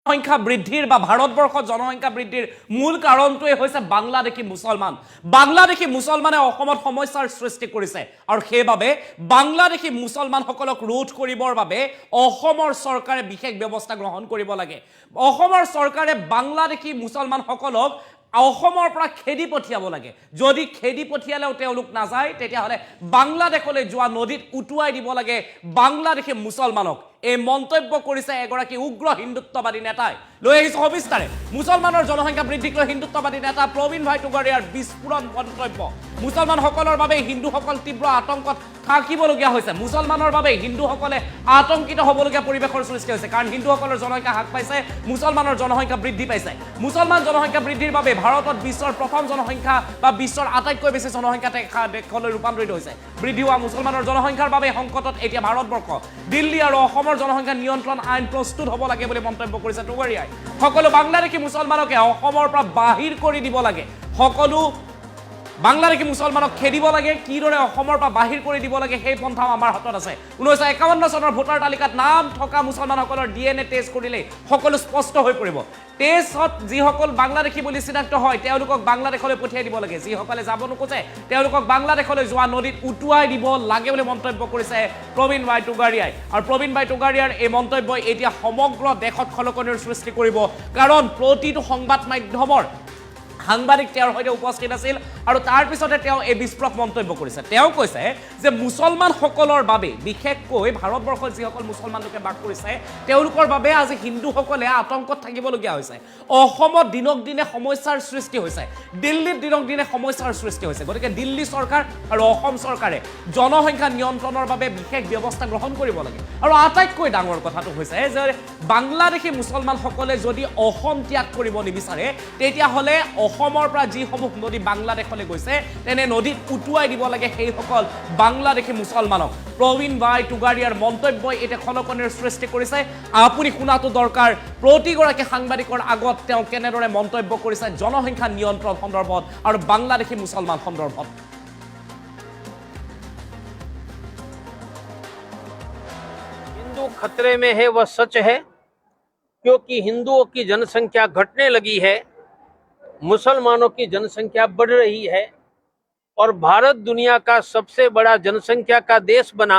সংখ্যা বৃদ্ধিৰ বা ভাৰতবৰ্ষত জনসংখ্যা বৃদ্ধিৰ মূল কাৰণটোৱে হৈছে বাংলাদেশী মুছলমান। বাংলাদেশী মুছলমানে অসমত সমস্যাৰ সৃষ্টি কৰিছে আৰু সেইবাবে বাংলাদেশী মুছলমানসকলক ৰোধ কৰিবৰ বাবে অসমৰ চৰকাৰে বিশেষ ব্যৱস্থা গ্ৰহণ কৰিব লাগে। অসমৰ চৰকাৰে বাংলাদেশী মুছলমানসকলক অসমৰ পৰা খেদি পঠিয়াব লাগে। যদি খেদি পঠিয়ালেও তেওঁলোক নাযায় তেতিয়াহ'লে বাংলাদেশলৈ যোৱা নদীত উটুৱাই দিব লাগে বাংলাদেশী মুছলমানক। এই মন্তব্য কৰিছে এগৰাকী উগ্ৰ হিন্দুত্ববাদী নেতাই। লৈ আহিছো সবিস্তাৰে মুছলমানৰ জনসংখ্যা বৃদ্ধিক লৈ হিন্দুত্ববাদী নেতা প্ৰবীণ ভাই টুগাৰিয়াৰ বিস্ফোৰণ মন্তব্য। মুছলমানসকলৰ বাবে হিন্দুসকল তীব্ৰ আতংকত থাকিবলগীয়া হৈছে। মুছলমানৰ বাবে হিন্দুসকলে আতংকিত হ'বলগীয়া পৰিৱেশৰ সৃষ্টি হৈছে, কাৰণ হিন্দুসকলৰ জনসংখ্যা হ্ৰাস পাইছে, মুছলমানৰ জনসংখ্যা বৃদ্ধি পাইছে। মুছলমান জনসংখ্যা বৃদ্ধিৰ বাবে ভাৰতত বিশ্বৰ প্ৰথম জনসংখ্যা বা বিশ্বৰ আটাইতকৈ বেছি জনসংখ্যা দেশলৈ ৰূপান্তৰিত হৈছে। বৃদ্ধি হোৱা মুছলমানৰ জনসংখ্যাৰ বাবে সংকটত এতিয়া ভাৰতবৰ্ষ। দিল্লী আৰু অসমৰ জনসংখ্যা নিয়ন্ত্ৰণ আইন প্ৰস্তুত হ'ব লাগে বুলি মন্তব্য কৰিছে টুগাৰিয়াই। সকলো বাংলাদেশী মুছলমানকে অসমৰ পৰা বাহিৰ কৰি দিব লাগে। সকলো বাংলাদেশী মুছলমানক খেদিব লাগে, কিদৰে অসমৰ পৰা বাহিৰ কৰি দিব লাগে সেই পন্থাও আমাৰ হাতত আছে। 1951 চনৰ ভোটাৰ তালিকাত নাম থকা মুছলমানসকলৰ DNA টেষ্ট কৰিলে সকলো স্পষ্ট হৈ পৰিব। টেষ্টত যিসকল বাংলাদেশী বুলি চিনাক্ত হয় তেওঁলোকক বাংলাদেশলৈ পঠিয়াই দিব লাগে। যিসকলে যাব নোখোজে তেওঁলোকক বাংলাদেশলৈ যোৱা নদীত উটুৱাই দিব লাগে বুলি মন্তব্য কৰিছে প্ৰবীণ ভাই টুগাৰিয়াই। আৰু প্ৰবীণ ভাই টুগাৰিয়াৰ এই মন্তব্যই এতিয়া সমগ্ৰ দেশত খলকনিৰ সৃষ্টি কৰিব, কাৰণ প্ৰতিটো সংবাদ মাধ্যমৰ সাংবাদিক তেওঁৰ সৈতে উপস্থিত আছিল আৰু তাৰ পিছতে তেওঁ এই বিস্ফোৰক মন্তব্য কৰিছে। তেওঁ কৈছে যে মুছলমানসকলৰ বাবে, বিশেষকৈ ভাৰতবৰ্ষত যিসকল মুছলমান লোকে বাস কৰিছে তেওঁলোকৰ বাবে আজি হিন্দুসকলে আতংকত থাকিবলগীয়া হৈছে। অসমত দিনক দিনে সমস্যাৰ সৃষ্টি হৈছে, দিল্লীত দিনক দিনে সমস্যাৰ সৃষ্টি হৈছে। গতিকে দিল্লী চৰকাৰ আৰু অসম চৰকাৰে জনসংখ্যা নিয়ন্ত্ৰণৰ বাবে বিশেষ ব্যৱস্থা গ্ৰহণ কৰিব লাগে। আৰু আটাইতকৈ ডাঙৰ কথাটো হৈছে যে বাংলাদেশী মুছলমানসকলে যদি অসম ত্যাগ কৰিব নিবিচাৰে তেতিয়াহ'লে অসমৰ পৰা যিসমূহ নদী বাংলাদেশলৈ গৈছে তেনে নদীত উটুৱাই দিব লাগে সেইসকল বাংলাদেশী মুছলমানক। প্ৰবীণ ভাই টুগাৰিয়াৰ মন্তব্যই এতিয়া খলকনিৰ সৃষ্টি কৰিছে। আপুনি শুনাটো দৰকাৰ প্ৰতিগৰাকী সাংবাদিকৰ আগত তেওঁ কেনেদৰে মন্তব্য কৰিছে জনসংখ্যা নিয়ন্ত্ৰণ সন্দৰ্ভত আৰু বাংলাদেশী মুছলমান সন্দৰ্ভত। हिंदू खतरे में है वह सच है, क्योंकि हिंदुओं की जनसंख्या घटने लगी है, मुसलमानों की जनसंख्या बढ़ रही है और भारत दुनिया का सबसे बड़ा जनसंख्या का देश बना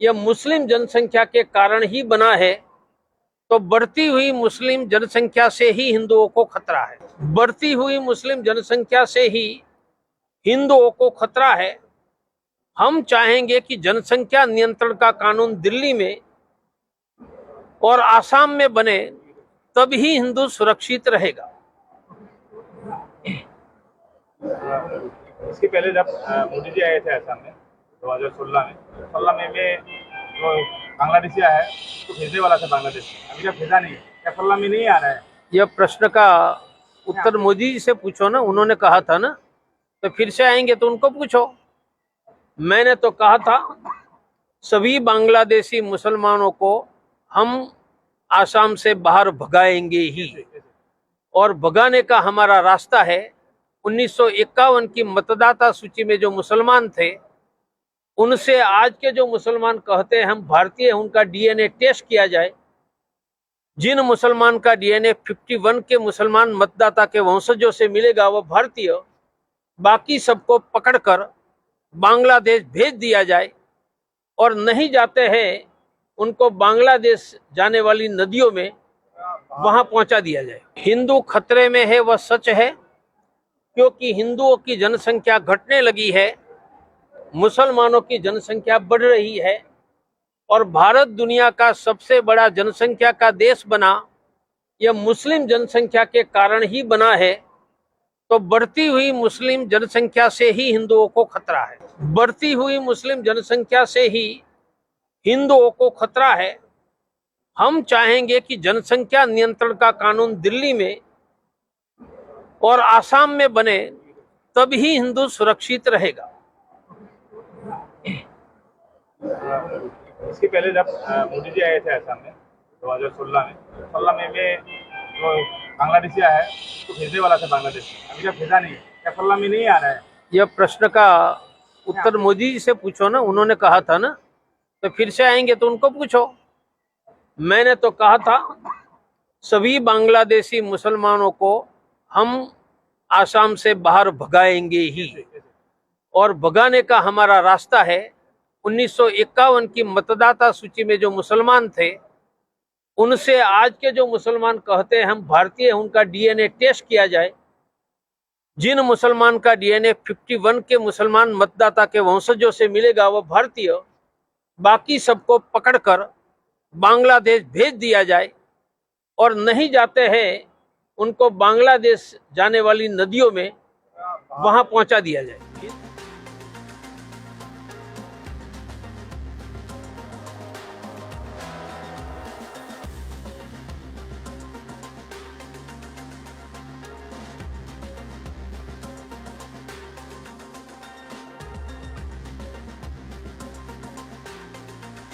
यह मुस्लिम जनसंख्या के कारण ही बना है। तो बढ़ती हुई मुस्लिम जनसंख्या से ही हिंदुओं को खतरा है, बढ़ती हुई मुस्लिम जनसंख्या से ही हिंदुओं को खतरा है। हम चाहेंगे कि जनसंख्या नियंत्रण का कानून दिल्ली में और आसाम में बने, तभी हिंदू सुरक्षित रहेगा। इसके पहले जब मोदी जी आए थे आसाम में 2016 में जो बांग्लादेशी आया है तो भेजने वाला था बांग्लादेश, अभी तक भेजा नहीं, क्या 16 में नहीं आ रहा है? यह प्रश्न का उत्तर मोदी जी से पूछो ना, उन्होंने कहा था ना, तो फिर से आएंगे तो उनको पूछो। मैंने तो कहा था सभी बांग्लादेशी मुसलमानों को हम आसाम से बाहर भगाएंगे ही, और भगाने का हमारा रास्ता है 1951 की मतदाता सूची में जो मुसलमान थे उनसे आज के जो मुसलमान कहते हैं हम भारतीय, उनका DNA टेस्ट किया जाए। जिन मुसलमान का DNA 51 के मुसलमान मतदाता के वंशजों से मिलेगा वह भारतीय, बाकी सबको पकड़कर बांग्लादेश भेज दिया जाए, और नहीं जाते हैं उनको बांग्लादेश जाने वाली नदियों में वहां पहुंचा दिया जाए। हिंदू खतरे में है वह सच है, क्योंकि हिंदुओं की जनसंख्या घटने लगी है, मुसलमानों की जनसंख्या बढ़ रही है और भारत दुनिया का सबसे बड़ा जनसंख्या का देश बना यह मुस्लिम जनसंख्या के कारण ही बना है। तो बढ़ती हुई मुस्लिम जनसंख्या से ही हिंदुओं को खतरा है, बढ़ती हुई मुस्लिम जनसंख्या से ही हिंदुओं को खतरा है। हम चाहेंगे कि जनसंख्या नियंत्रण का कानून दिल्ली में और आसाम में बने, तभी हिंदू सुरक्षित रहेगा। इसके पहले जब मोदी जी आए थे आसाम में 2016 में जो बांग्लादेशी आया है तो भेजने वाला था बांग्लादेश, अभी तक भेजा नहीं, क्या 16 में नहीं आ रहा है? यह प्रश्न का उत्तर मोदी जी से पूछो ना, उन्होंने कहा था ना, तो फिर से आएंगे तो उनको पूछो। मैंने तो कहा था सभी बांग्लादेशी मुसलमानों को हम आसाम से बाहर भगाएंगे ही, और भगाने का हमारा रास्ता है 1951 की मतदाता सूची में जो मुसलमान थे उनसे आज के जो मुसलमान कहते हैं हम भारतीय, उनका डीएनए टेस्ट किया जाए। जिन मुसलमान का डीएनए 51 के मुसलमान मतदाता के वंशजों से मिलेगा वो भारतीय, बाकी सबको पकड़कर बांग्लादेश भेज दिया जाए, और नहीं जाते हैं उनको बांग्लादेश जाने वाली नदियों में वहां पहुंचा दिया जाए।